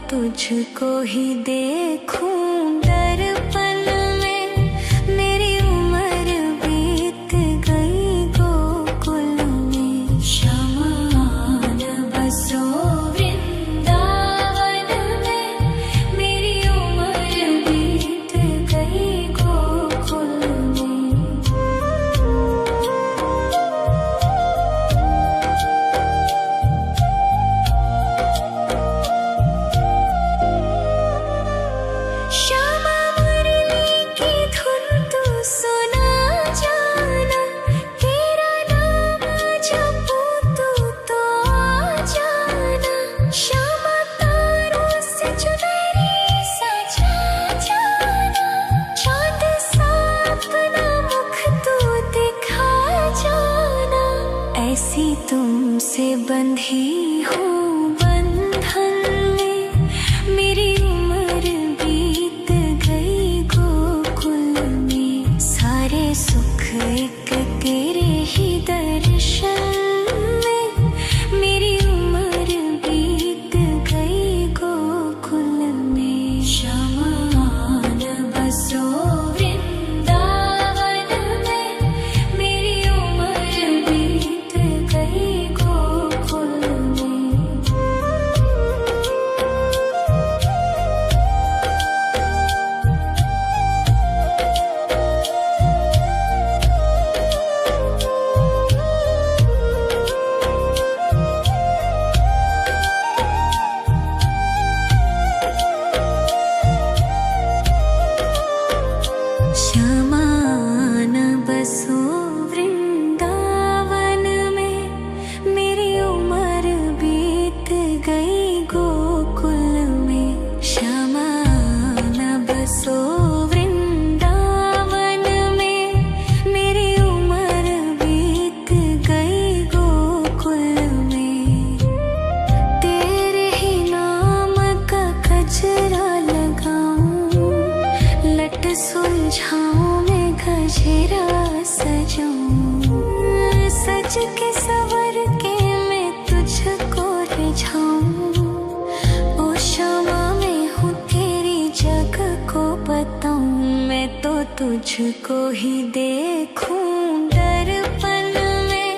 तुझको ही देखूं दर्पण में, मेरी उम्र बीत गई गोकुल में। शमान बसो वृंदावन में, मेरी उम्र बीत गई गोकुल में। श्यामा मुरली की धुन तू सुना जाना, तेरा नाम जपूं तू तो आ जाना। श्यामा तारों से चुनरी सजा जाना, चाँद सा अपना मुख तू दिखा जाना। ऐसी तुमसे बंधी हूँ बंधन में, मेरी उम्र बीत गई गोकुल में। सारे सुख एक तेरे ही दर्शन में, मेरी उम्र बीत गई गोकुल में। शमान बसो वृंदावन में, मेरी उम्र बीत गई गोकुल में। श्यामान बसो वृंदावन में, मेरी उम्र बीत गई गोकुल में। श्यामान बसो वृंदावन में, मेरी उम्र बीत गई गोकुल में। तेरे ही नाम का गजरा लगाऊं, लट सुलझाऊं मैं गजरा सजाऊं। सज के सवर के मैं तुझको रिझाऊं। ओ श्यामा मैं हूँ तेरी जग को बताऊं, मैं तो तुझको ही देखूं दर्पण में,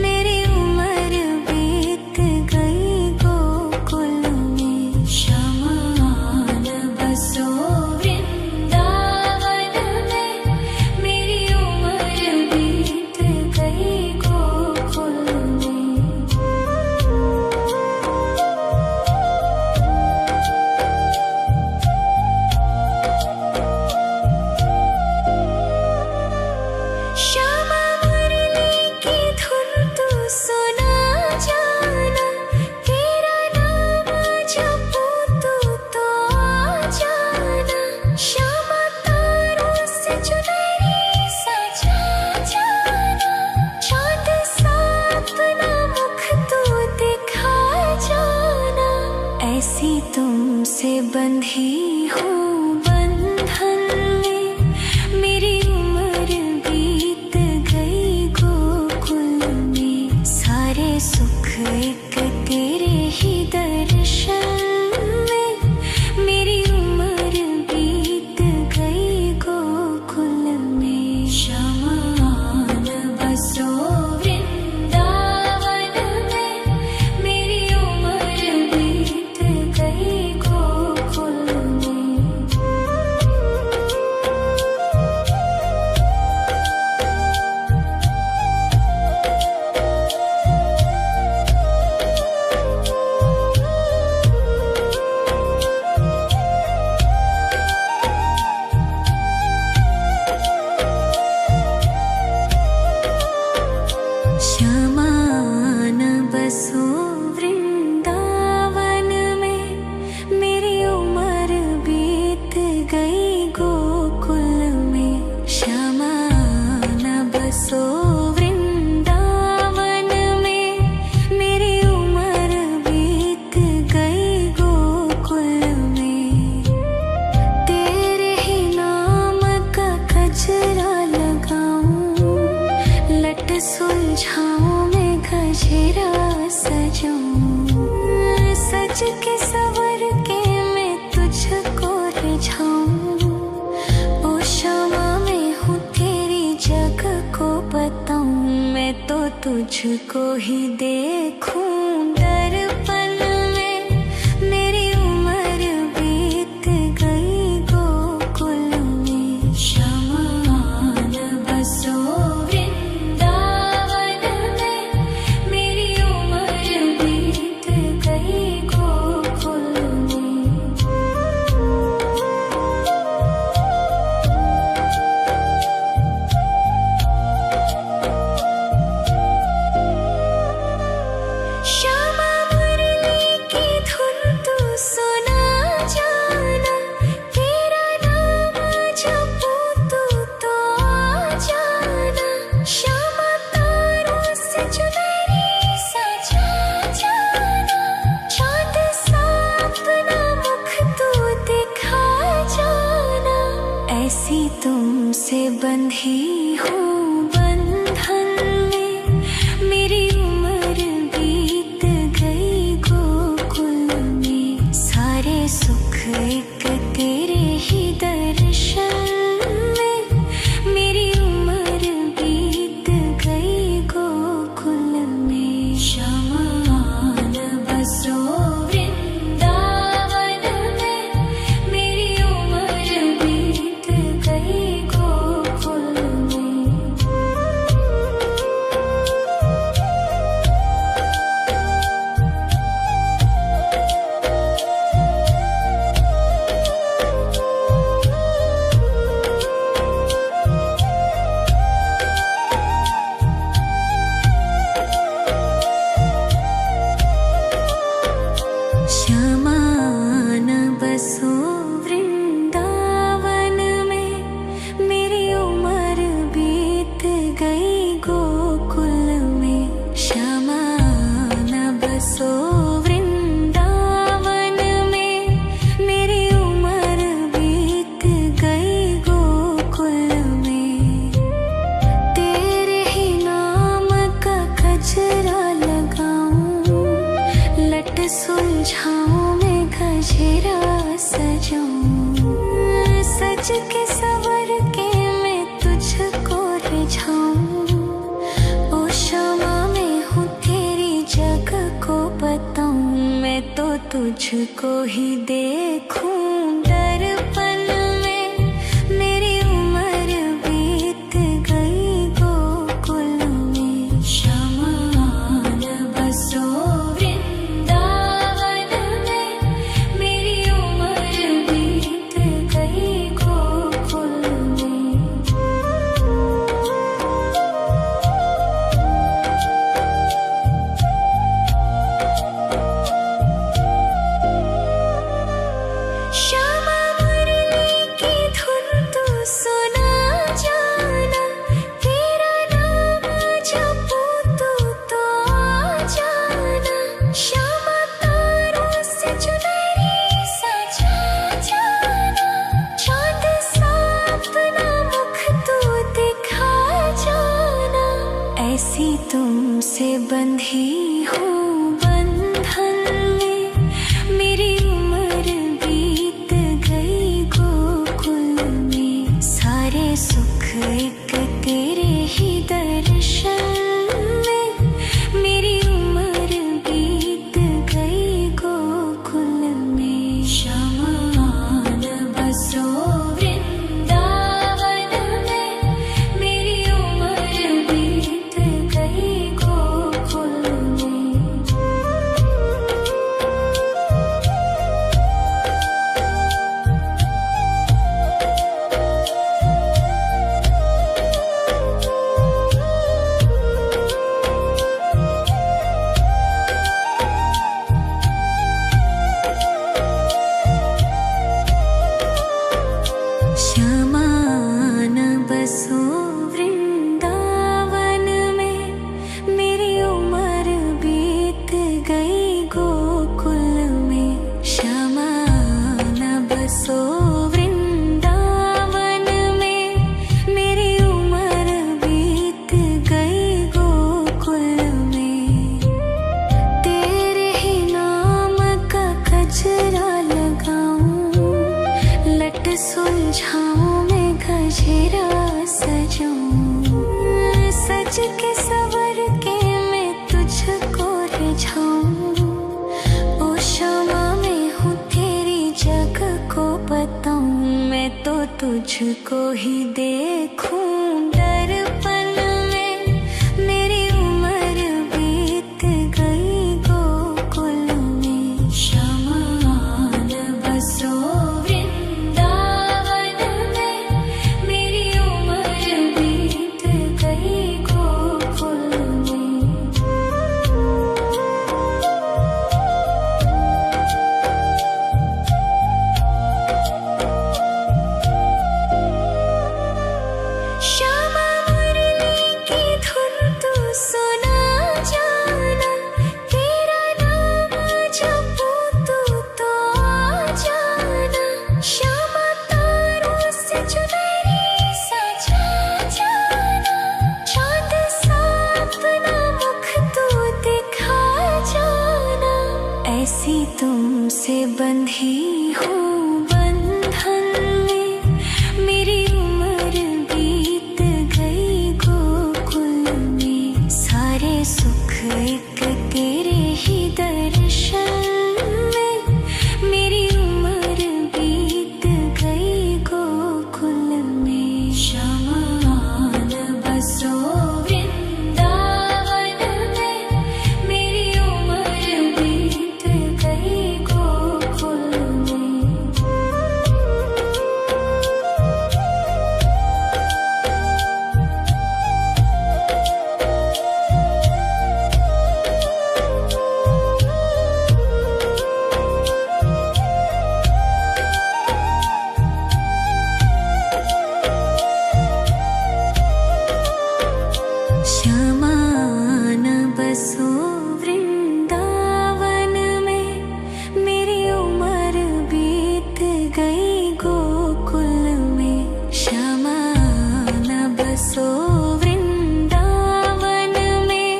मेरी उम्र बीत गई गोकुल में। शमान बसो वृंदावन में, मेरी उम्र बीत गई गोकुल में। श्यामा मुरली की धुन तू सुना जाना, तेरा नाम जपूं तू तो आ जाना। श्यामा तारों से चुनरी सजा जाना, चाँद सा अपना मुख तू दिखा जाना। ऐसी तुमसे बंधी हूँ बंधन में, मेरी उम्र बीत गई गोकुल में। सारे सुख एक तेरे ही दर्शन में, मेरी उम्र बीत गई गोकुल में। शमान बसो वृंदावन में, मेरी उम्र बीत गई गोकुल में। श्यामान बसो वृंदावन में, मेरी उम्र बीत गई गोकुल में। श्यामान बसो वृंदावन में, मेरी उम्र बीत गई गोकुल में। तेरे ही नाम का गजरा लगाऊं, लट सुलझाऊं मैं गजरा सजाऊं। सज के सवर के तुझको ही देखूं दर्पण में। मेरी उम्र बीत गई गोकुल में। शमान बसो वृंदावन में। मेरी उम्र बीत गई गोकुल में। श्यामा मुरली की धुन तू सुना जाना। तेरा नाम जपूं तू तो आ जाना। श्यामा तारों से चुनरी सजा जाना। चाँद सा अपना मुख तू दिखा जाना। ऐसी तुमसे बंधी हूँ बंधन में। मेरी उम्र बीत गई गोकुल में। सारे सुख एक तेरे ही दर्शन में। मेरी उम्र बीत गई गोकुल में। शमान बसो वृंदावन में। मेरी उम्र बीत गई गोकुल में। श्यामान बसो वृंदावन में। मेरी उम्र बीत गई गोकुल में। श्यामान बसो वृंदावन में। मेरी उम्र बीत गई गोकुल में। तेरे ही नाम का गजरा लगाऊं। लट सुलझाऊं मैं गजरा सजाऊं। सज के सवर के मैं तुझको रिझाऊं। ओ श्यामा मैं हूँ तेरी जग को बताऊं। मैं तो तुझको ही देखूं दर्पण में। मेरी उम्र बीत गई गोकुल में। शमान बसो वृंदावन में। मेरी उम्र बीत गई गोकुल में। श्यामा मुरली की धुन तू सुना जाना। तेरा नाम जपूं तू तो आ जाना। श्यामा तारों से चुनरी सजा जाना। चाँद सा अपना मुख तू दिखा जाना। ऐसी तुमसे बंधी हूँ बंधन में। मेरी उम्र बीत गई गोकुल में। सारे सुख एक तेरे ही दर्शन में। मेरी उम्र बीत गई गोकुल में। शमान बसो वृंदावन में। मेरी उम्र बीत गई गोकुल में। श्यामान बसो वृंदावन में। मेरी उम्र बीत गई गोकुल में। श्यामान बसो वृंदावन में। मेरी उम्र बीत गई गोकुल में। तेरे ही नाम का गजरा लगाऊं। लट सुलझाऊं मैं गजरा सजाऊं। सज के सवर के तुझको ही देखूं दर्पण में। मेरी उम्र बीत गई गोकुल में। शमान बसो वृंदावन में। मेरी उम्र बीत गई गोकुल में। श्यामा मुरली की धुन तू सुना जाना। तेरा नाम जपूं तू तो आ जाना। श्यामा तारों से चुनरी सजा जाना। चांद सा अपना मुख तू दिखा जाना। ऐसी तुमसे बंधी हूँ बंधन में। मेरी उम्र बीत गई गोकुल में। सारे सुख एक तेरे ही दर्शन में। मेरी उम्र बीत गई गोकुल में। शमान बसो वृंदावन में। मेरी उम्र बीत गई गोकुल में। श्यामान बसो वृंदावन में। मेरी उम्र बीत गई गोकुल में। श्यामान बसो वृंदावन में।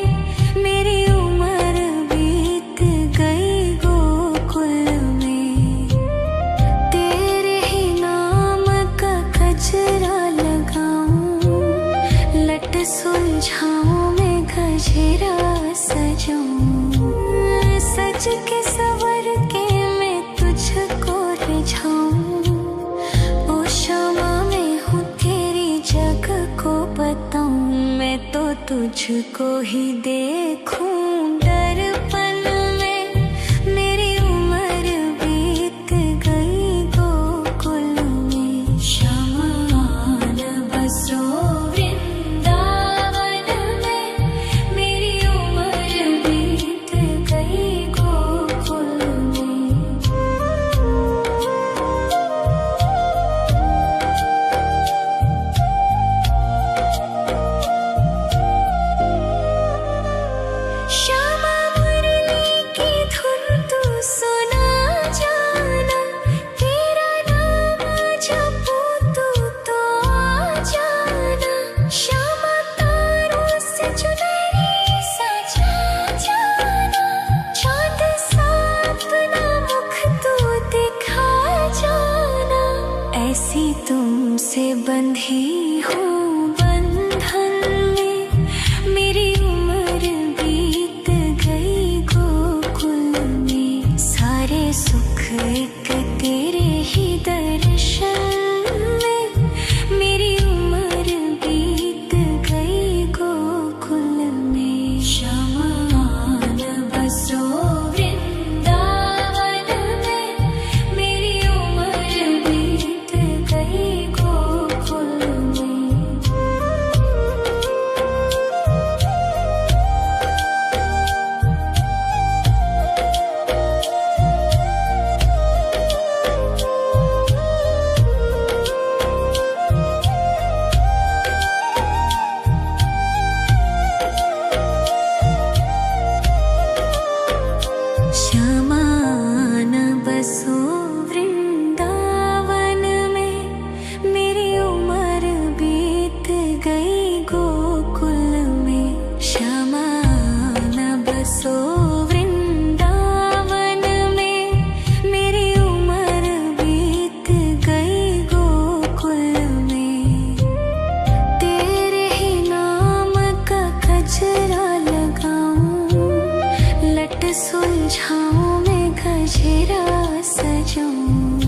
मेरी उम्र बीत गई गोकुल में। तेरे ही नाम का गजरा लगाऊं। लट सुलझाऊं मैं गजरा सजाऊं। सज के सवर के मैं तुझको रिझाऊं। ओ श्यामा मैं हूँ तेरी जग को बताऊं। मैं तो तुझको ही देखूं दर्पण में। मेरी उम्र बीत गई गोकुल में। शमान बसो वृंदावन में। मेरी उम्र बीत गई गोकुल में। श्यामा मुरली की धुन तू सुना जाना। तेरा नाम जपूं तू तो आ जाना। श्यामा तारों से चुनरी सजा जाना। चांद सा अपना मुख तू दिखा जाना। ऐसी तुमसे बंधी हूँ बंधन में। मेरी उम्र बीत गई गोकुल में। सारे सुख एक तेरे ही दर्शन में। मेरी उम्र बीत गई गोकुल में। शमान बसो वृंदावन में। मेरी उम्र बीत गई गोकुल में। श्यामान बसो वृंदावन में। मेरी उम्र बीत गई गोकुल में। श्यामान बसो वृंदावन में। मेरी उम्र बीत गई गोकुल में। तेरे ही नाम का गजरा लगाऊं। लट सुलझाऊं मैं गजरा सजाऊं।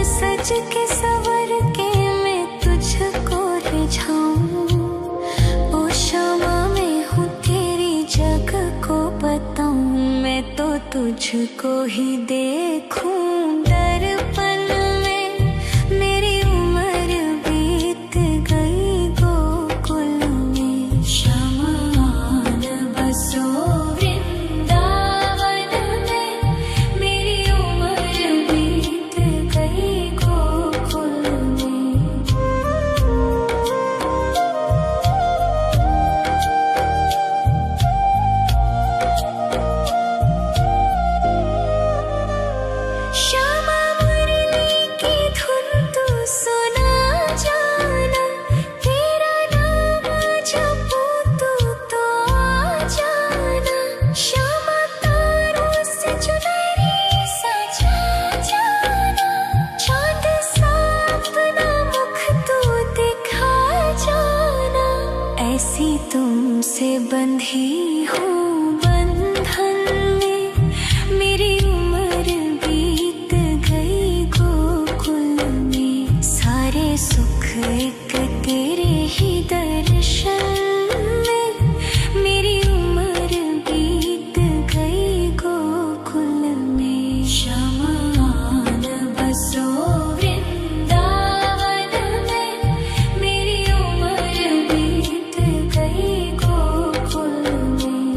सज के सवर के तुझको ही देखूं दर्पण में। मेरी उम्र बीत गई गोकुल में, शमान बसो वृंदावन में। मेरी उम्र बीत गई गोकुल में। श्यामा मुरली की धुन तू सुना जाना, तेरा नाम जपूं तू तो आ जाना। श्यामा तारों से चुनरी सजा जाना, चाँद सा अपना मुख तू दिखा जाना। ऐसी तुमसे बंधी हूँ बंधन में, मेरी उम्र बीत गई गोकुल में। सारे सुख एक तेरे ही दर्शन में, मेरी उम्र बीत गई गोकुल में। शमान बसो वृंदावन में, मेरी उम्र बीत गई गोकुल में।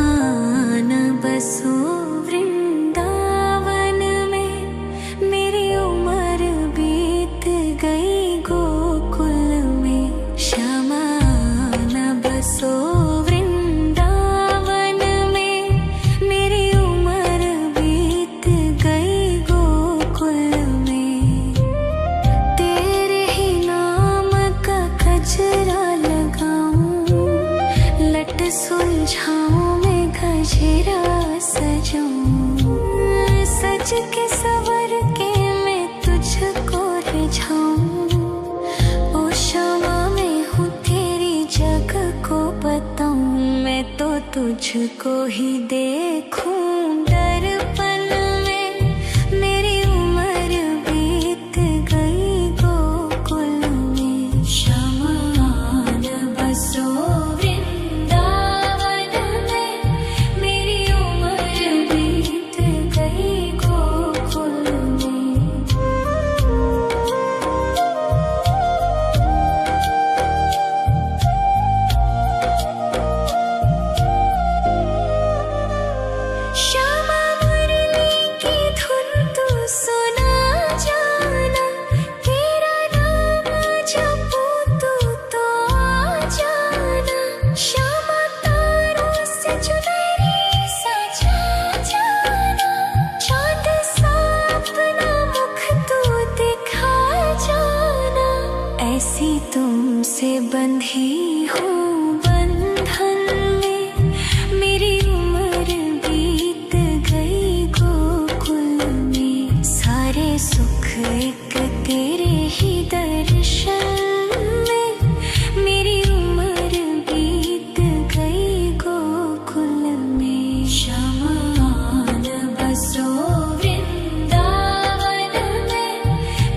शमान बसो वृंदावन में, मेरी उम्र बीत गई गोकुल में। शमान बसो वृंदावन में, मेरी उम्र बीत गई गोकुल में। तेरे ही नाम का गजरा लगाऊं, लट सुलझाऊं मैं गजरा सजाऊं। सज के सवर के मैं तुझको रिझाऊं। ओ क्षमा मैं हूँ तेरी जग को बताऊं, मैं तो तुझको ही देखूं दर्पण में। मेरी उम्र बीत गई गोकुल में। शमान बसो वृंदावन में, मेरी उम्र बीत गई गोकुल में। श्यामा मुरली की धुन तू सुना जाना, तेरा नाम जपूं तू तो आ जाना। श्यामा तारों से चुनरी सजा जाना, चाँद सा अपना मुख तू दिखा जाना। ऐसी तुमसे बंधी हूँ बंधन में, मेरी उम्र बीत गई गोकुल में। सारे सुख एक तेरे ही दर्शन में, मेरी उम्र बीत गई गोकुल में। शमान बसो वृंदावन में,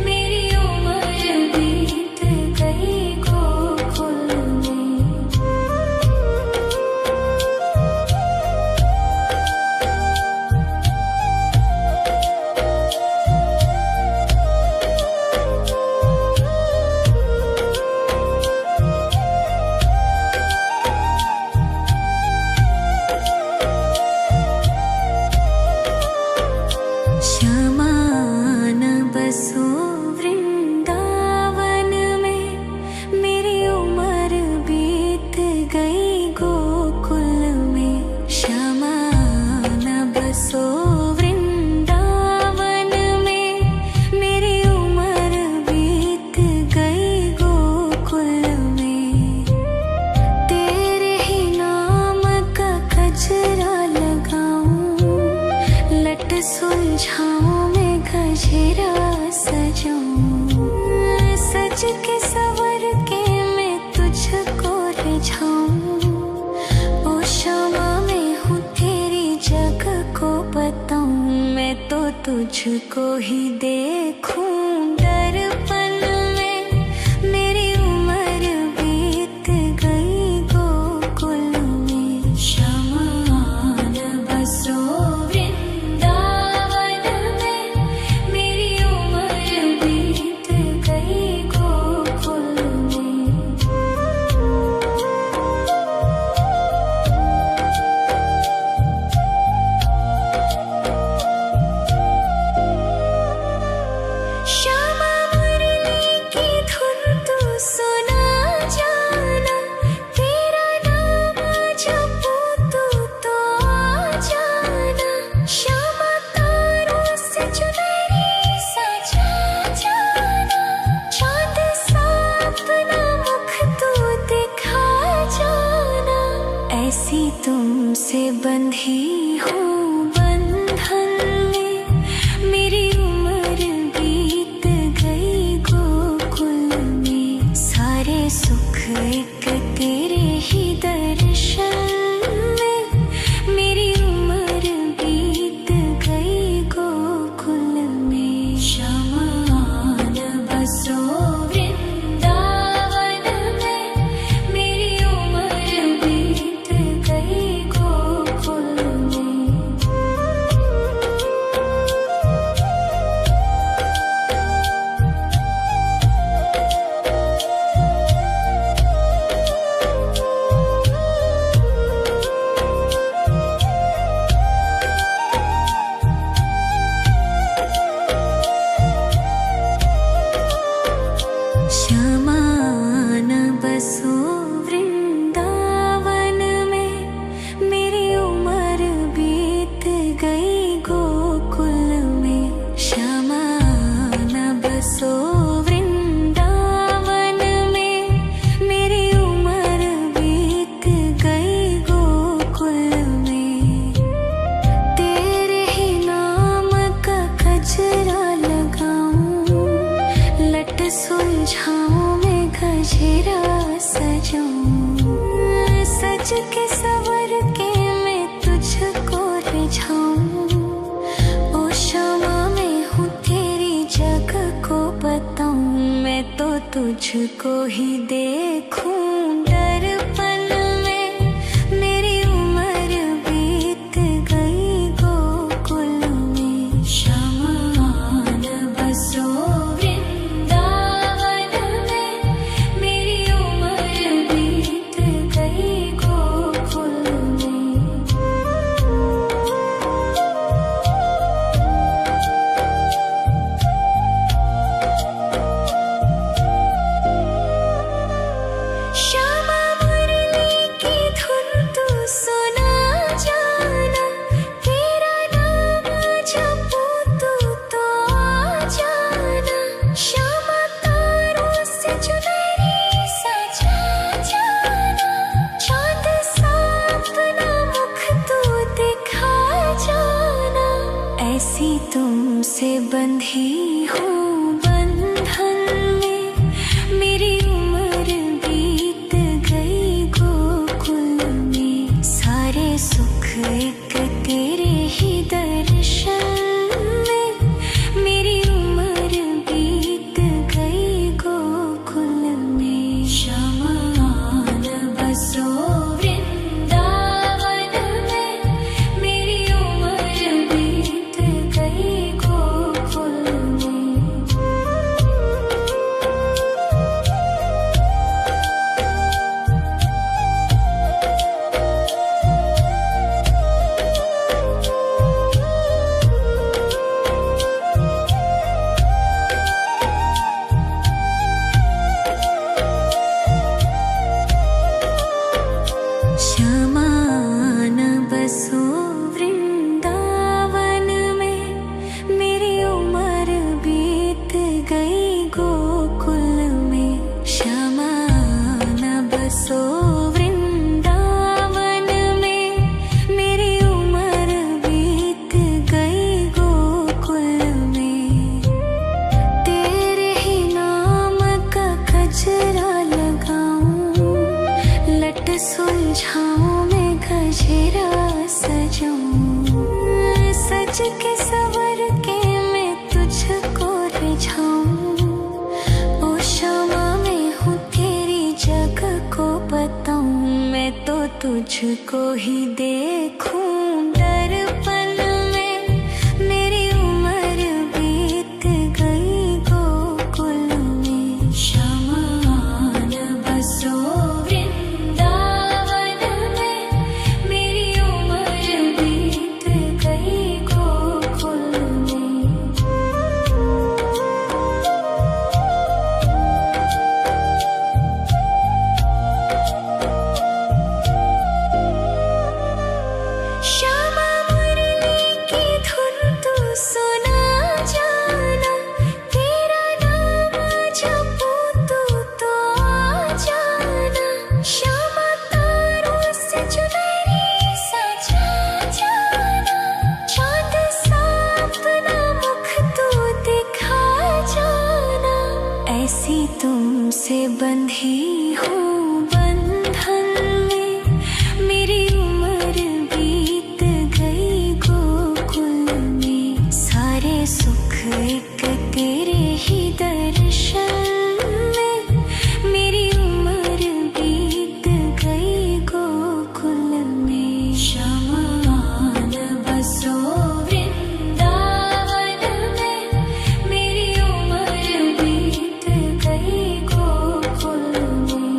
मेरी उम्र बीत गई गोकुल में। शमान बसो वृंदावन में, मेरी उम्र बीत गई गोकुल में। शमान बसो वृंदावन में, मेरी उम्र बीत गई गोकुल में। तेरे ही नाम का गजरा लगाऊं, लट सुलझाऊं मैं गजरा सजाऊं। सज के सवर के तुझको ही देखूं दर्पण में। मेरी उम्र बीत गई गोकुल में। शमान बसो वृंदावन में। मेरी उम्र बीत गई गोकुल में। श्यामा मुरली की धुन तू सुना जाना। तेरा नाम जपूं तो आ जाना। श्यामा तारों से चुनरी सजा जाना। चांद सा अपना मुख तू दिखा जाना। ऐसी तुमसे बंधी हूँ बंधन में। मेरी उम्र बीत गई गोकुल में। सारे सुख एक तेरे ही दर्शन में। मेरी उम्र बीत गई गोकुल में। शमान बसो वृंदावन में। मेरी उम्र बीत गई गोकुल में। शमान बसो वृंदावन में। मेरी उम्र बीत गई गोकुल में। शमान बसो वृंदावन में। मेरी उम्र बीत गई गोकुल में। तेरे ही नाम का गजरा लगाऊं। लट सुलझाऊं मैं गजरा सजाऊं। सज के सवर के मैं तुझको रिझाऊं। ओ श्यामा मैं हूँ तेरी जग को बताऊं। मैं तो तुझको ही देखूं दर्पण में। मेरी उम्र बीत गई गोकुल में। शमान बसो वृंदावन में। मेरी उम्र बीत गई गोकुल में। श्यामा मुरली की धुन तू सुना जाना। तेरा नाम जपूं तो आ जाना। श्यामा तारों से चुनरी सजा जाना। चांद सा अपना मुख तू दिखा जाना। ऐसी तुमसे बंधी हूँ बंधन में। मेरी उम्र बीत गई गोकुल में। सारे सुख एक तेरे ही दर्शन में। मेरी उम्र बीत गई गोकुल में। शमान बसो वृंदावन में। मेरी उम्र बीत गई गोकुल में। शमान बसो वृंदावन में। मेरी उम्र बीत गई गोकुल में। शमान बसो वृंदावन में। मेरी उम्र बीत गई गोकुल में। तेरे ही नाम का गजरा लगाऊं। लट सुलझाऊं मैं गजरा सजाऊं। सज के सवर के तुझको ही देखूं दर्पण में। मेरी उम्र बीत गई गोकुल में। शमान बसो वृंदावन में। मेरी उम्र बीत गई गोकुल में। श्यामा मुरली की धुन तू सुना जाना। तेरा नाम जपूं तू तो आ जाना। श्यामा तारों से चुनरी सजा जाना। चाँद सा अपना मुख तू दिखा जाना। ऐसी तुमसे बंधी हूँ बंधन में। मेरी उम्र बीत गई गोकुल में। सारे सुख एक तेरे ही दर्शन में। मेरी उम्र बीत गई गोकुल में। शमान बसो वृंदावन में। मेरी उम्र बीत गई गोकुल में।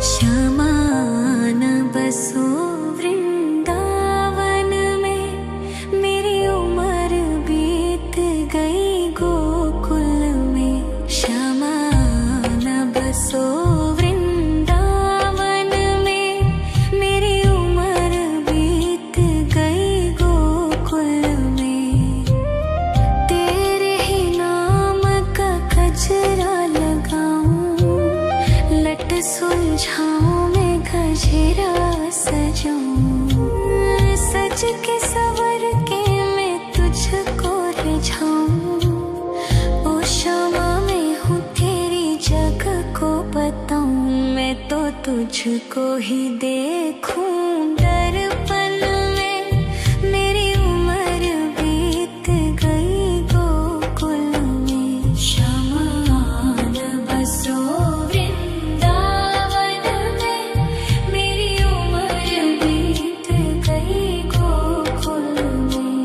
श्यामान बसो वृंदावन में। मेरी उम्र बीत गई गोकुल में। श्यामान बसो वृंदावन में। मेरी उम्र बीत गई गोकुल में। तेरे ही नाम का गजरा लगाऊं। लट सुलझाऊं मैं गजरा सजाऊं। सज के सवर के मैं तुझको रिझाऊं। ओ श्यामा मैं हूँ तेरी जग को बताऊं। मैं तो तुझको ही देखूं दर्पण में। मेरी उम्र बीत गई गोकुल में। शमान बसो वृंदावन में। मेरी उम्र बीत गई गोकुल में।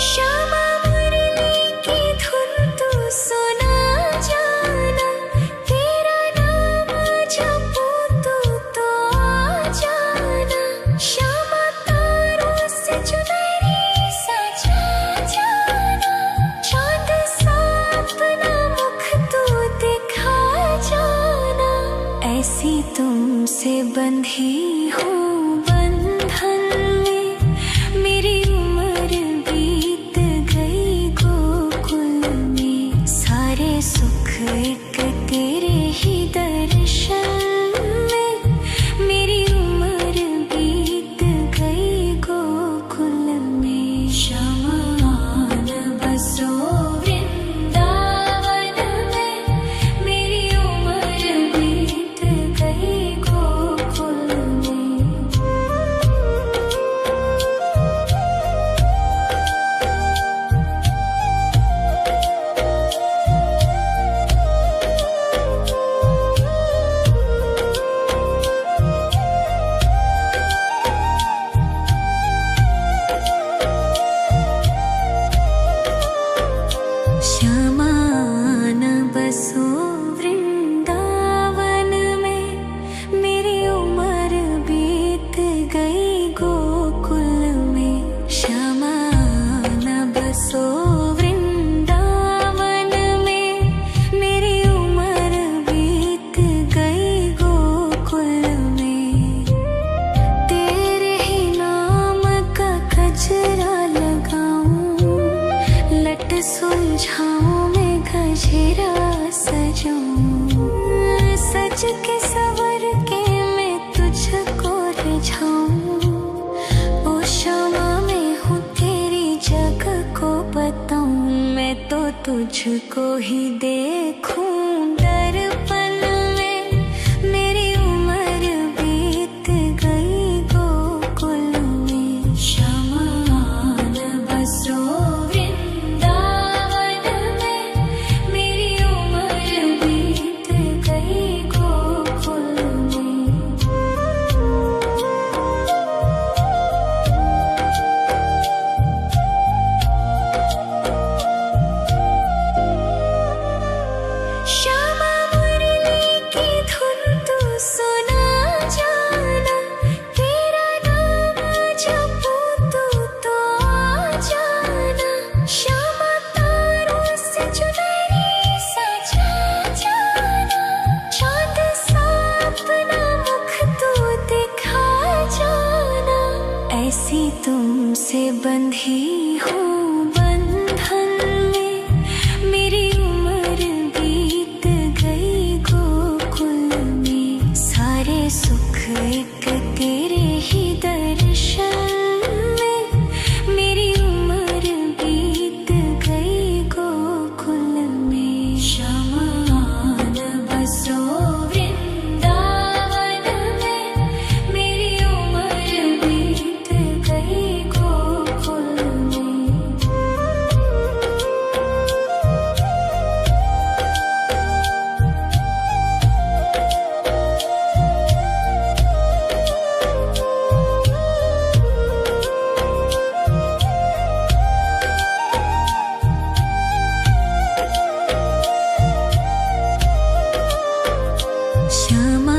श्यामा मुरली की धुन तू सुना जाना। तेरा नाम जपूं तू तो आ जाना। श्यामा तारों से चुनरी सजा जाना। चाँद सा अपना मुख तू दिखा जाना। ऐसी तुमसे बंधी हूँ बंधन में। मेरी उम्र बीत गई गोकुल में। सारे सुख एक तेरे ही दर्शन में। मेरी उम्र बीत गई गोकुल में। शमान बसो वृंदावन में। मेरी उम्र बीत गई गोकुल में। श्यामान बसो वृंदावन में। मेरी उम्र बीत गई गोकुल में। श्यामान बसो वृंदावन में। मेरी उम्र बीत गई गोकुल में। तेरे ही नाम का गजरा लगाऊं। लट सुलझाऊं मैं गजरा सजाऊं। सज के सवर के तुझको ही देखूं दर्पण में। मेरी उम्र बीत गई गोकुल में, शमान बसो वृंदावन में। मेरी उम्र बीत गई गोकुल में। श्यामा मुरली की धुन तू सुना जाना, तेरा नाम जपूं तू तो आ जाना। श्यामा तारों से चुनरी सजा जाना, चाँद सा अपना मुख तू दिखा जाना। ऐसी तुमसे बंधी हूँ बंधन में, मेरी उम्र बीत गई गोकुल में। सारे सुख एक तेरे ही दर्शन में, मेरी उम्र बीत गई गोकुल में। शमान बसो वृंदावन में, मेरी उम्र बीत गई गोकुल में।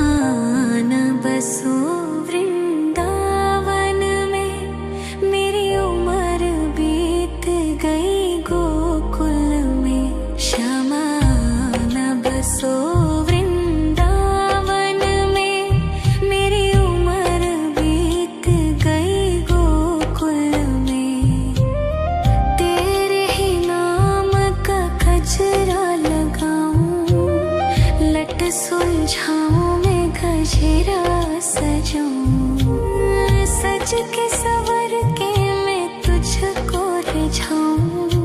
शमान बसो वृंदावन में, मेरी उम्र बीत गई गोकुल में। शमान बसो वृंदावन में, मेरी उम्र बीत गई गोकुल में। तेरे ही नाम का गजरा लगाऊं, लट सुलझाऊं मैं गजरा सजाऊं। सज के सवर के मैं तुझको रिझाऊं।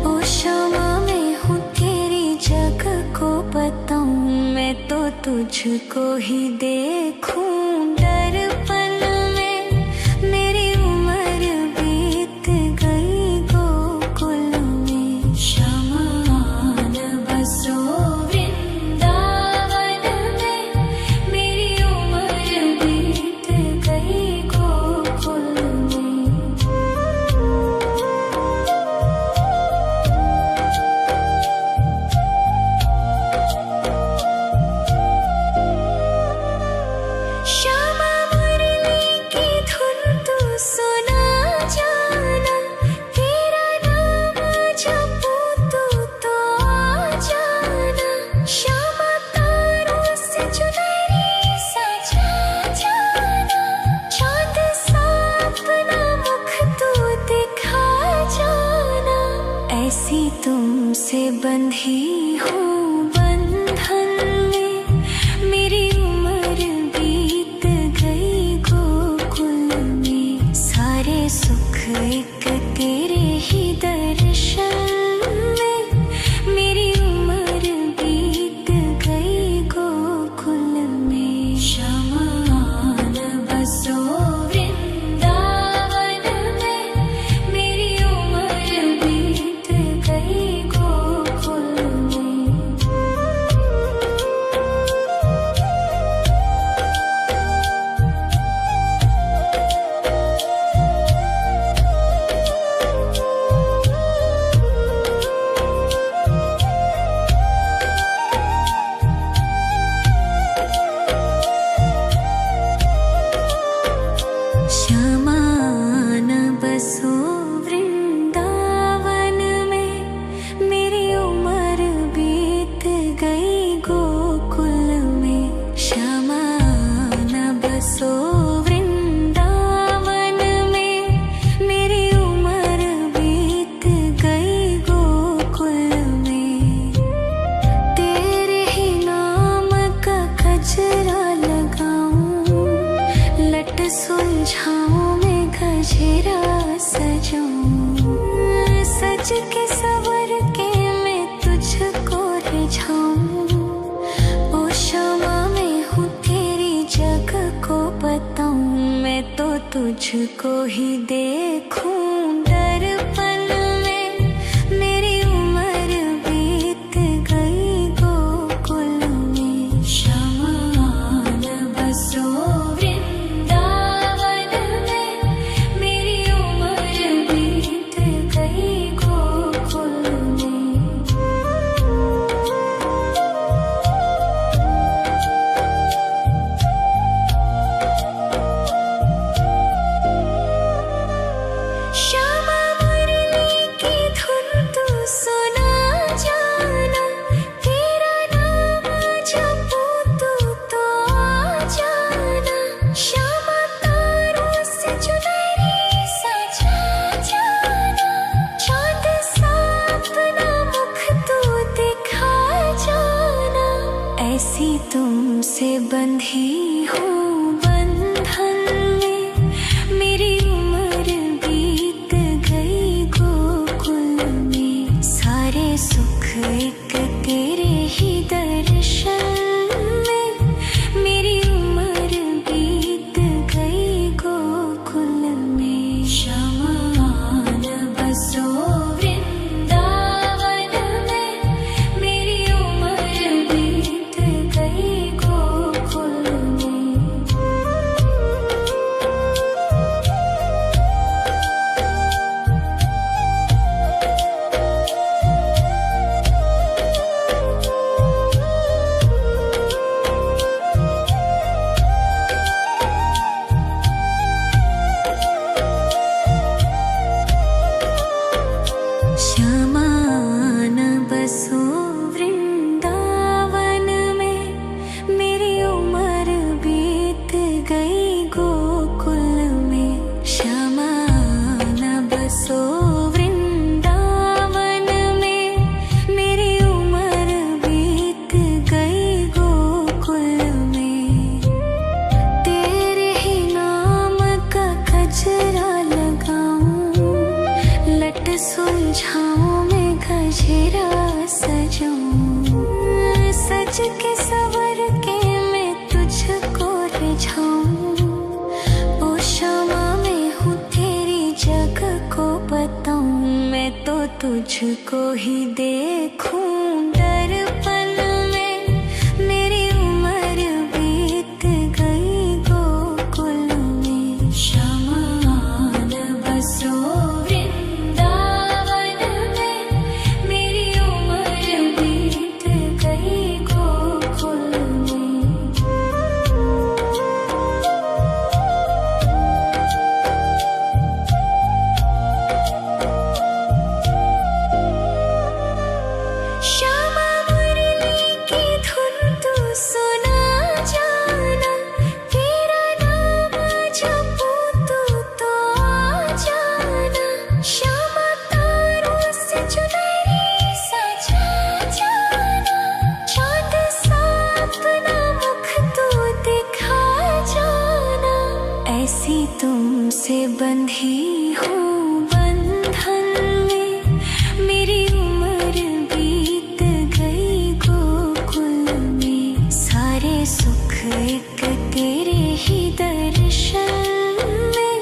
ओ श्यामा मैं हूँ तेरी जग को बताऊं, मैं तो तुझको ही देखूं दर्पण में। मेरी उम्र बीत गई गोकुल में। शमान बसो वृंदावन में, मेरी उम्र बीत गई गोकुल में। श्यामा मुरली की धुन तू सुना जाना, तेरा नाम जपूं तू तो आ जाना। श्यामा तारों से चुनरी सजा जाना, चाँद सा अपना मुख तू दिखा जाना। ऐसी तुमसे बंधी हूँ बंधन में, मेरी उम्र बीत गई गोकुल में। सारे सुख एक तेरे ही दर्शन में, मेरी उम्र बीत गई गोकुल में। शमान बसो वृंदावन में, मेरी उम्र बीत गई गोकुल में। शमान बसो वृंदावन में, मेरी उम्र बीत गई गोकुल में। शमान बसो वृंदावन में, मेरी उम्र बीत गई गोकुल में। तेरे ही नाम का गजरा लगाऊं, लट सुलझाऊं मैं गजरा सजाऊं। सज के सवर के तुझको ही देखूं दर्पण में। मेरी उम्र बीत गई गोकुल में। शमान बसो वृंदावन में। मेरी उम्र बीत गई गोकुल में। श्यामा मुरली की धुन तू सुना जाना। तेरा नाम जपूं तो आ जाना। श्यामा तारों से चुनरी सजा जाना। चांद सा अपना मुख तू दिखा जाना। ऐसी तुमसे बंधी हूँ बंधन में। मेरी उम्र बीत गई गोकुल में। सारे सुख एक तेरे ही दर्शन में। मेरी उम्र बीत गई गोकुल में। शमान बसो वृंदावन में। मेरी उम्र बीत गई गोकुल में। श्यामान बसो वृंदावन में। मेरी उम्र बीत गई गोकुल में। श्यामान बसो वृंदावन में। मेरी उम्र बीत गई गोकुल में। तेरे ही नाम का गजरा लगाऊं। लट सुलझाऊं मैं गजरा सजाऊं। सज के सवर के मैं तुझको रिझाऊं। ओ श्यामा मैं हूँ तेरी जग को बताऊं। मैं तो तुझको ही देखूं दर्पण में। मेरी उम्र बीत गई गोकुल में। शमान बसो वृंदावन में। मेरी उम्र बीत गई गोकुल में। श्यामा मुरली की धुन तू सुना जाना। तेरा नाम जपूं तो आ जाना। श्यामा तारों से चुनरी सजा जाना। चांद सा अपना मुख तू दिखा जाना। ऐसी तुमसे बंधी हूँ बंधन में। मेरी उम्र बीत गई गोकुल में। सारे सुख एक तेरे ही दर्शन में।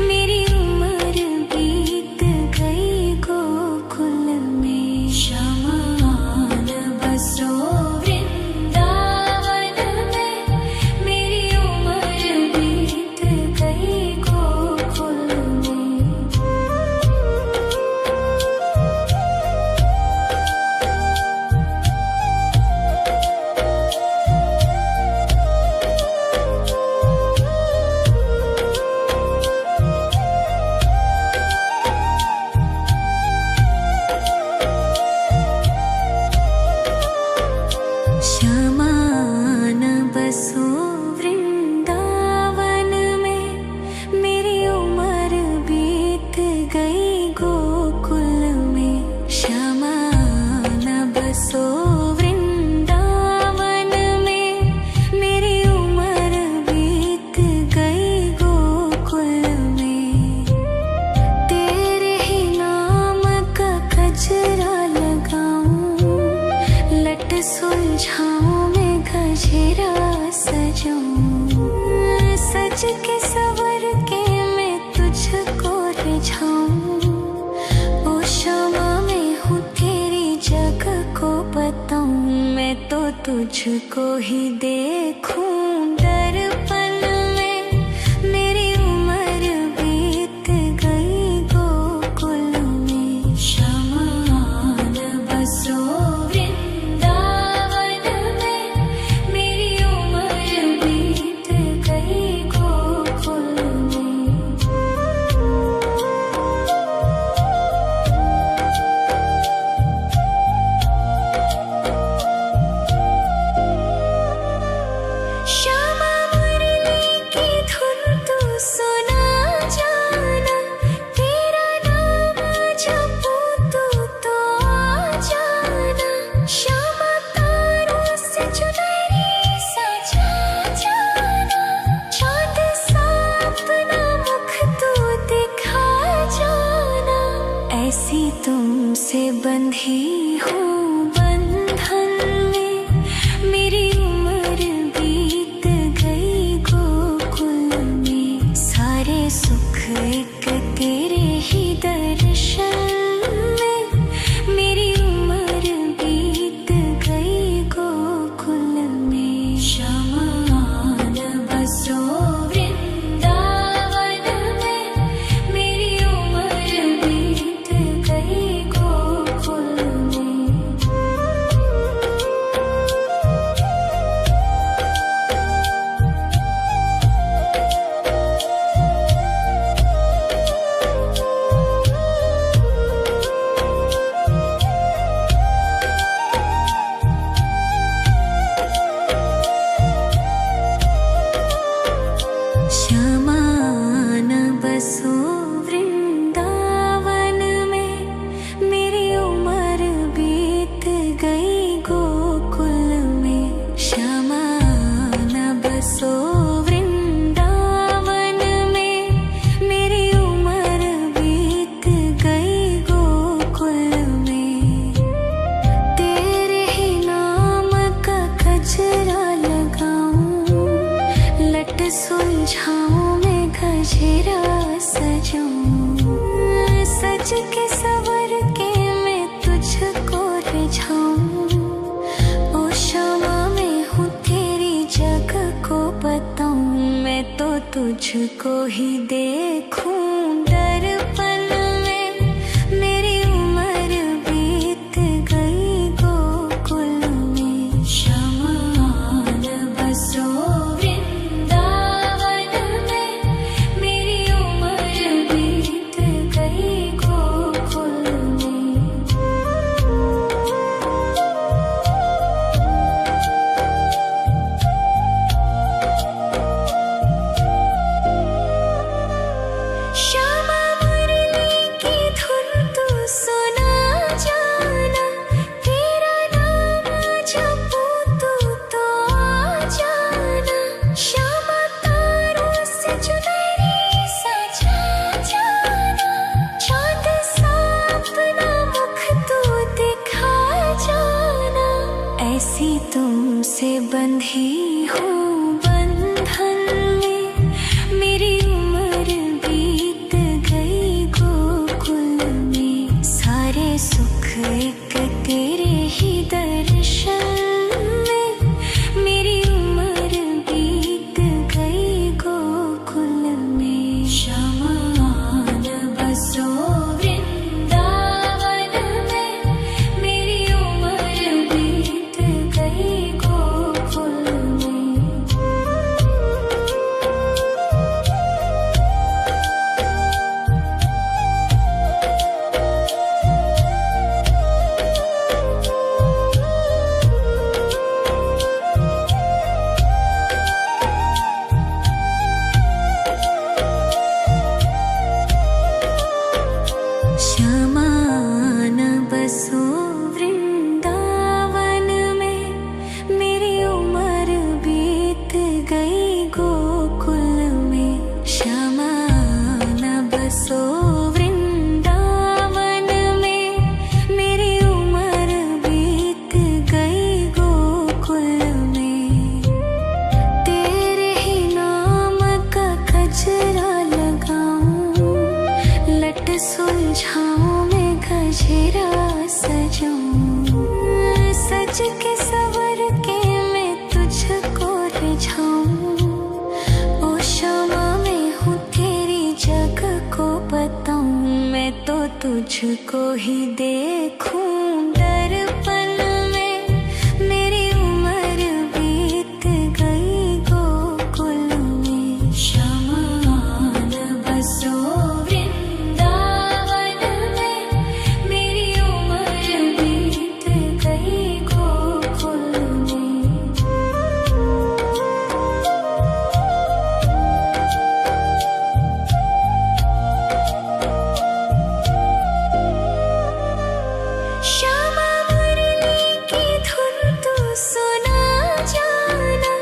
मेरी उम्र बीत गई गोकुल में। शमान बसो वृंदावन में। मेरी उम्र बीत गई गोकुल में। श्यामान बसो वृंदावन में। मेरी उम्र बीत गई गोकुल में। श्यामान बसो वृंदावन में। मेरी उम्र बीत गई गोकुल में। तेरे ही नाम का गजरा लगाऊं। लट सुलझाऊं मैं गजरा सजाऊं। सज के सवर के रिझाऊं। ओ शमा मैं हूँ तेरी जग को बताऊं, मैं तो तुझको ही देखूं। दर्पण में मेरी उम्र बीत गई गोकुल में, शमान बसो वृंदावन में, मेरी उम्र बीत गई गोकुल में। श्यामा मुरली की धुन तू सुना जाना, तेरा नाम जपूं तू तो आ जाना। श्यामा तारों से चुनरी सजा जाना, चांद सा अपना मुख तू दिखा जाना। ऐसी तुमसे बंधी हूँ बंधन में, मेरी उम्र बीत गई गोकुल में। सारे सुख एक तेरे ही दर्शन में, मेरी उम्र बीत गई गोकुल में। शमान बसो वृंदावन में, मेरी उम्र बीत गई गोकुल में। शमान बसो वृंदावन में, मेरी उम्र बीत गई गोकुल में। शमान बसो वृंदावन में, मेरी उम्र बीत गई गोकुल में। तेरे ही नाम का गजरा लगाऊं, लट सुलझाऊं मैं गजरा सजाऊं। सज के सवर के मैं तुझको रिझाऊं। ओ शमा मैं हूँ तेरी जग को बताऊं, मैं तो तुझको ही देखूं। दर्पण में मेरी उम्र बीत गई गोकुल में। शमान बसो वृंदावन में, मेरी उम्र बीत गई गोकुल में। श्यामा मुरली की धुन तू सुना जाना, तेरा नाम जपूं तू तो आ जाना। श्यामा तारों से चुनरी सजा जाना, चांद सा अपना मुख तू दिखा जाना। ऐसी तुमसे बंधी हूँ बंधन में, मेरी उम्र बीत गई गोकुल में। सारे सुख एक तेरे ही दर्शन में, मेरी उम्र बीत गई गोकुल में। शमान बसो वृंदावन में, मेरी उम्र बीत गई गोकुल में। लट सुलझाऊं मैं गजरा सजाऊं, सज के सवर के मैं तुझको रिझाऊं। ओ शमा मैं हूँ तेरी जग को बताऊं, मैं तो तुझको ही देखूं दर्पण में। मेरी उम्र बीत गई गोकुल में, शमान बसो वृंदावन में। मेरी उम्र बीत गई गोकुल में। श्यामा मुरली की धुन तू सुना जाना,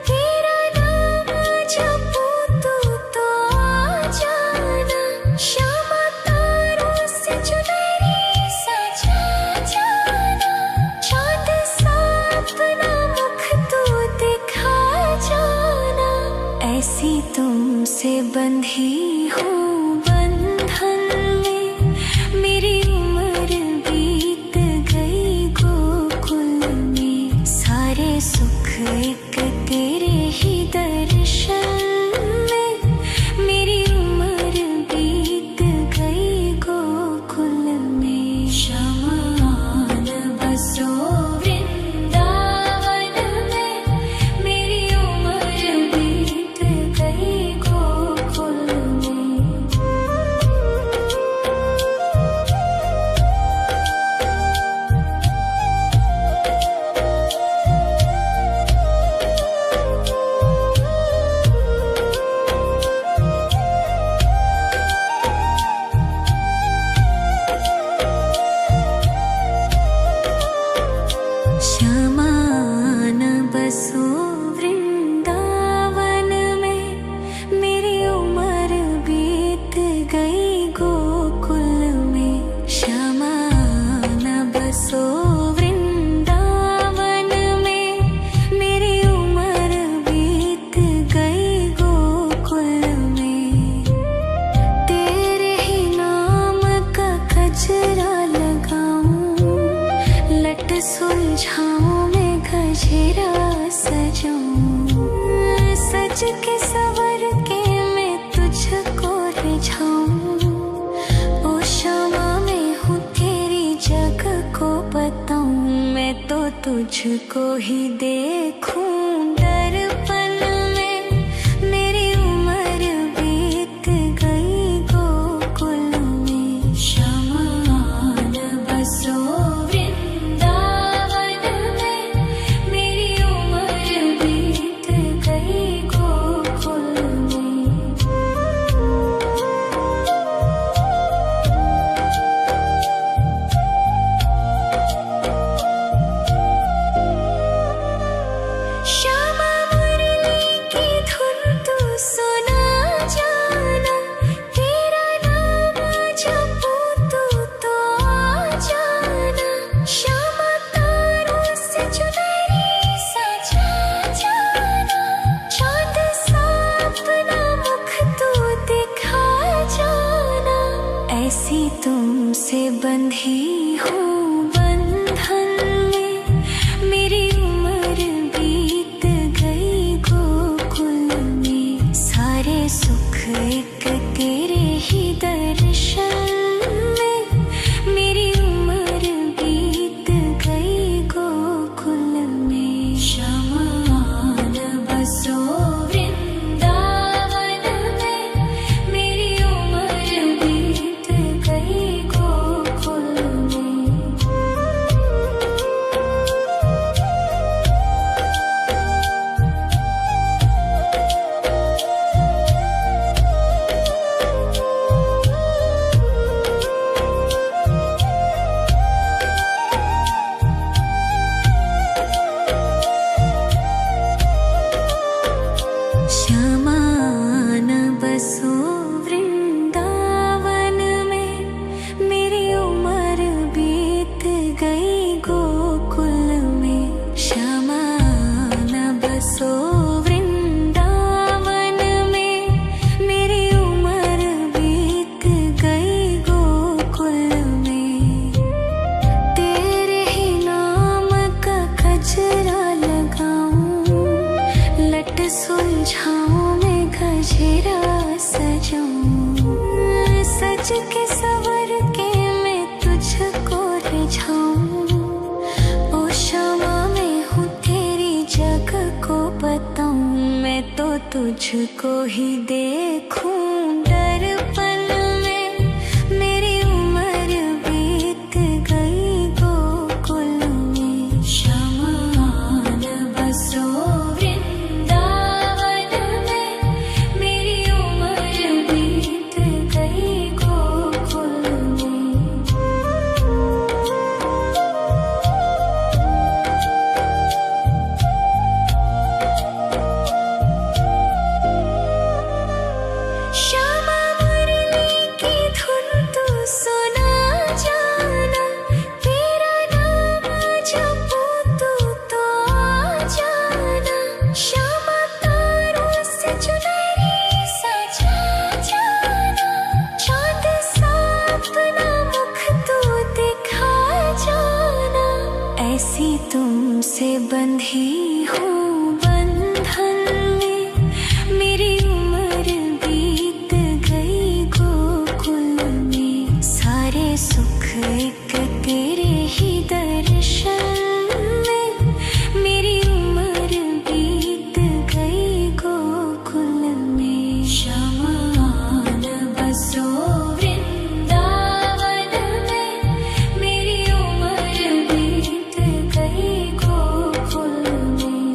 तेरा नाम जपूं तू तो आ जाना। श्यामा तारों से चुनरी सजा जाना, चाँद सा अपना मुख तू दिखा जाना। ऐसी तुमसे बंधी हूँ बंधन में, मेरी उम्र बीत गई गोकुल में। सारे सुख एक तेरे ही दर्शन में, मेरी उम्र बीत गई गोकुल में। शमान बसो वृंदावन में, मेरी उम्र बीत गई गोकुल में। शमान बसो वृंदावन में, मेरी उम्र बीत गई गोकुल में। शमान बसो वृंदावन में, मेरी उम्र बीत गई गोकुल में। तेरे ही नाम का गजरा लगाऊं, लट सुलझाऊं मैं गजरा सजाऊं, सज के सवर के मैं तुझको रिझाऊं। ओ शमा मैं हूँ तेरी जग को बताऊं, मैं तो तुझको ही देखूं दर्पण में। मेरी उम्र बीत गई गोकुल में। शमान बसो वृंदावन में, मेरी उम्र बीत गई गोकुल में। श्यामा मुरली की धुन तू सुना जाना, तेरा नाम जपूं तू तो आ जाना। श्यामा तारों से चुनरी सजा जाना, चाँद सा अपना मुख तू दिखा जाना। ऐसी तुमसे बंधी हूँ बंधन में, मेरी उम्र बीत गई गोकुल में। सारे सुख एक तेरे ही दर्शन में, मेरी उम्र बीत गई गोकुल में। शमान बसो वृंदावन में, मेरी उम्र बीत गई गोकुल में। तुझको ही देखूं दर्पण में, मेरी उम्र बीत गई गोकुल में। शमान बसो वृंदावन में, मेरी उम्र बीत गई गोकुल में। श्यामा मुरली की धुन तू सुना जाना, तेरा नाम जपूं तो आ जाना। श्यामा तारों से चुनरी सजा जाना, चांद सा अपना मुख तू दिखा जाना। ऐसी तुमसे बंधी हूँ बंधन में, मेरी उम्र बीत गई गोकुल में। सारे सुख एक तेरे ही दर्शन में, मेरी उम्र बीत गई गोकुल में। शमान बसो वृंदावन में, मेरी उम्र बीत गई गोकुल में।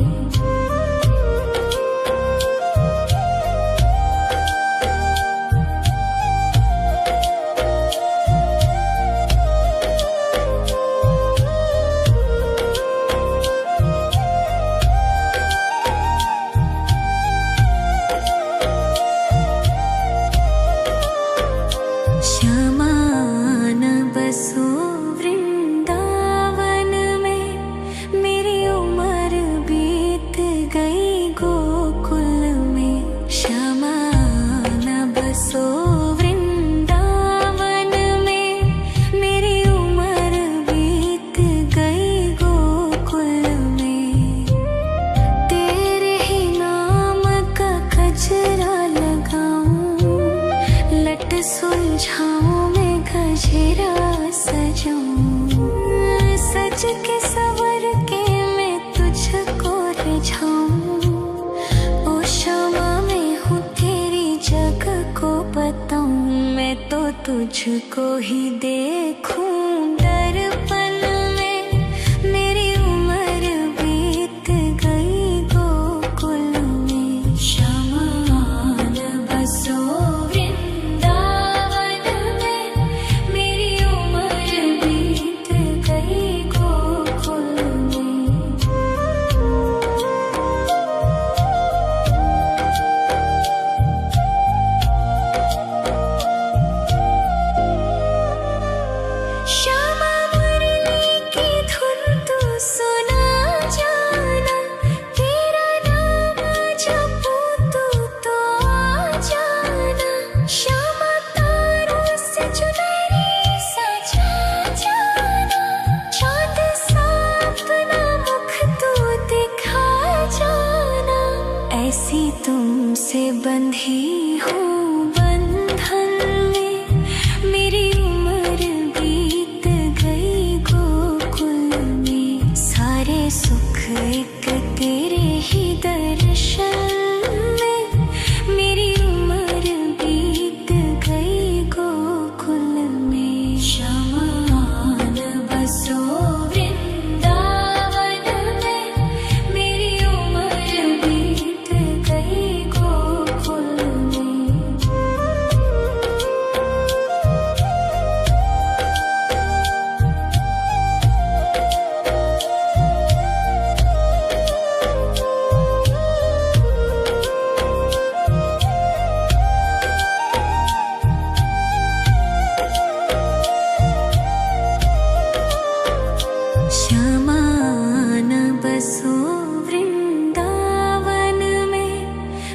श्यामान बसो वृंदावन में, मेरी उम्र बीत गई गोकुल में। श्यामान बसो वृंदावन में, मेरी उम्र बीत गई गोकुल में। तेरे ही नाम का गजरा लगाऊं, लट सुलझाऊं मैं गजरा सजाऊं। सज के सवर के मैं तुझको रिझाऊं। ओ श्यामा मैं हूँ तेरी जग को बताऊं, मैं तो तुझको ही देखूं दर्पण में, मेरी उम्र बीत गई गोकुल में। शमान बसो वृंदावन में, मेरी उम्र बीत गई गोकुल में। श्यामा मुरली की धुन तू सुना जाना, तेरा नाम जपूं तो आ जाना। श्यामा तारों से चुनरी सजा जाना, चांद सा अपना मुख तू दिखा जाना। ऐसी तुमसे बंधी हूँ बंधन में, मेरी उम्र बीत गई गोकुल में। सारे सुख एक तेरे ही दर्शन में, मेरी उम्र बीत गई गोकुल में। शमान बसो वृंदावन में, मेरी उम्र बीत गई गोकुल में। श्यामान बसो वृंदावन में,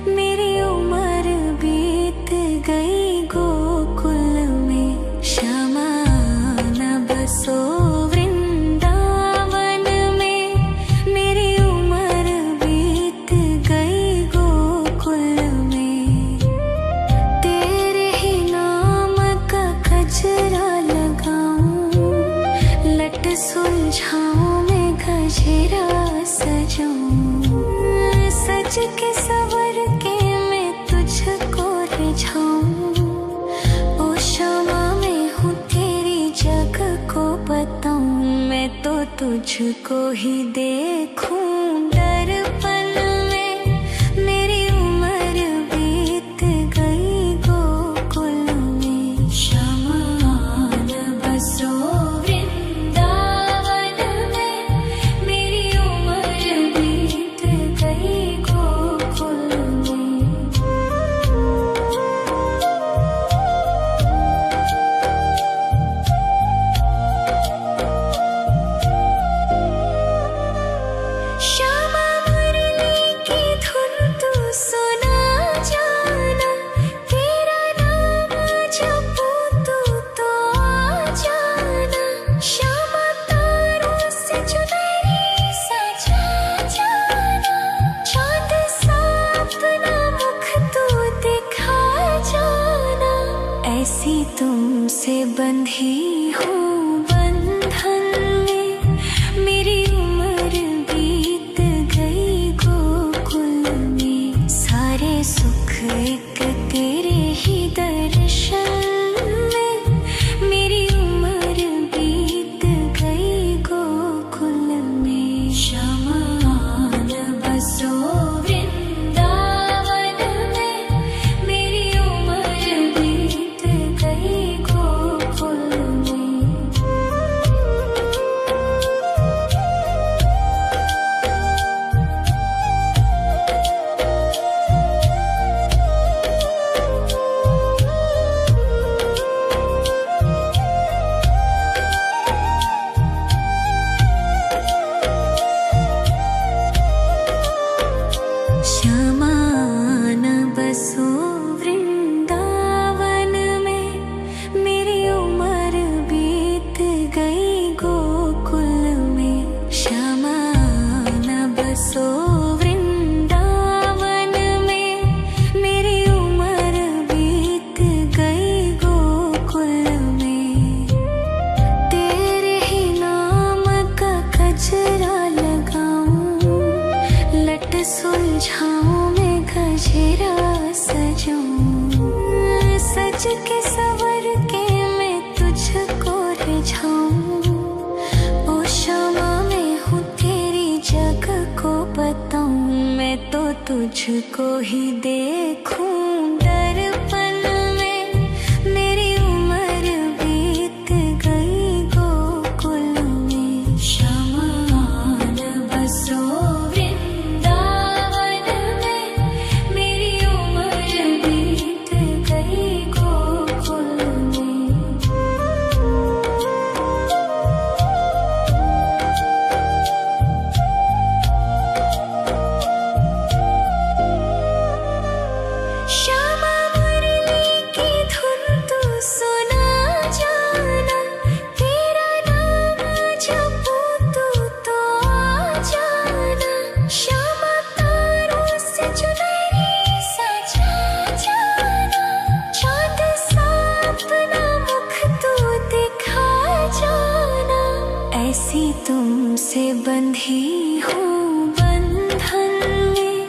मेरी उम्र बीत गई गोकुल में। श्यामान बसो वृंदावन में, मेरी उम्र बीत गई गोकुल में। तेरे ही नाम का गजरा लगाऊं, लट सुलझाऊं मैं गजरा सजाऊं। सज के सवर के तुझको ही देखूं दर्पण में। मेरी उम्र बीत गई गोकुल में। शमान बसो वृंदावन में। मेरी उम्र बीत गई गोकुल में। श्यामा मुरली की धुन तू सुना जाना। तेरा नाम जपूं तू तो आ जाना। श्यामा तारों से चुनरी सजा जाना। चांद सा अपना मुख तू दिखा जाना। ऐसी तुमसे बंधी हूँ बंधन में। मेरी उम्र बीत गई गोकुल में। सारे सुख एक तेरे ही दर्शन में। मेरी उम्र बीत गई गोकुल में। शमान बसो वृंदावन में। मेरी उम्र बीत गई गोकुल में। श्यामान बसो वृंदावन में। मेरी उम्र बीत गई गोकुल में। श्यामान बसो वृंदावन में। मेरी उम्र बीत गई गोकुल में। तेरे ही नाम का गजरा लगाऊं। लट सुलझाऊं मैं गजरा सजाऊं। सज के सवर के मैं तुझको रिझाऊं। ओ श्यामा मैं हूँ तेरी जग को बताऊं। मैं तो तुझको ही देखूं दर्पण में। मेरी उम्र बीत गई गोकुल में। शमान बसो वृंदावन में। मेरी उम्र बीत गई गोकुल में। श्यामा मुरली की धुन तू सुना जाना। तेरा नाम जपूं तू तो आ जाना। श्यामा तारों से चुनरी सजा जाना। चांद सा अपना मुख तू दिखा जाना। ऐसी तुमसे बंधी हूँ बंधन में।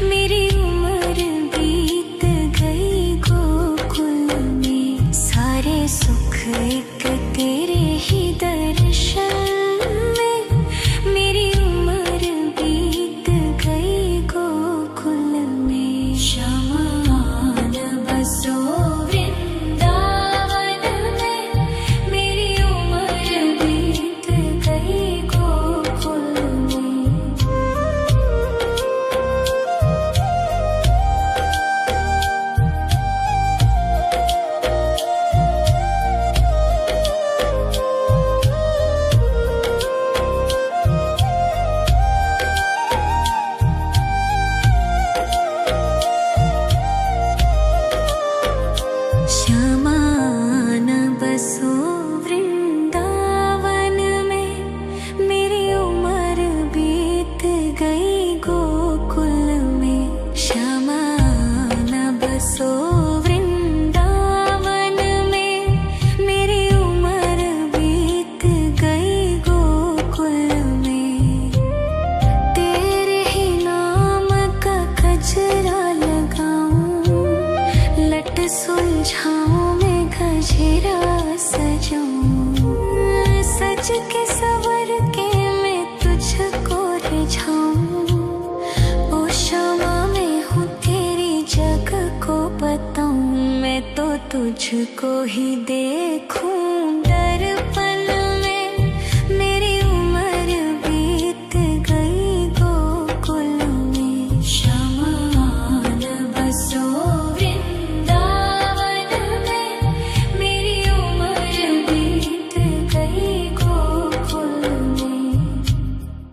मेरी उम्र बीत गई गोकुल में। सारे सुख एक तेरे ही दर्शन में। मेरी उम्र बीत गई गोकुल में। शमान बसो वृंदावन में। मेरी उम्र बीत गई गोकुल में। श्यामान बसो वृंदावन में। मेरी उम्र बीत गई गोकुल में। श्यामान बसो वृंदावन में। मेरी उम्र बीत गई गोकुल में। तेरे ही नाम का गजरा लगाऊं। लट सुलझाऊं मैं गजरा सजाऊं। सज के सवर के तुझको ही देखूं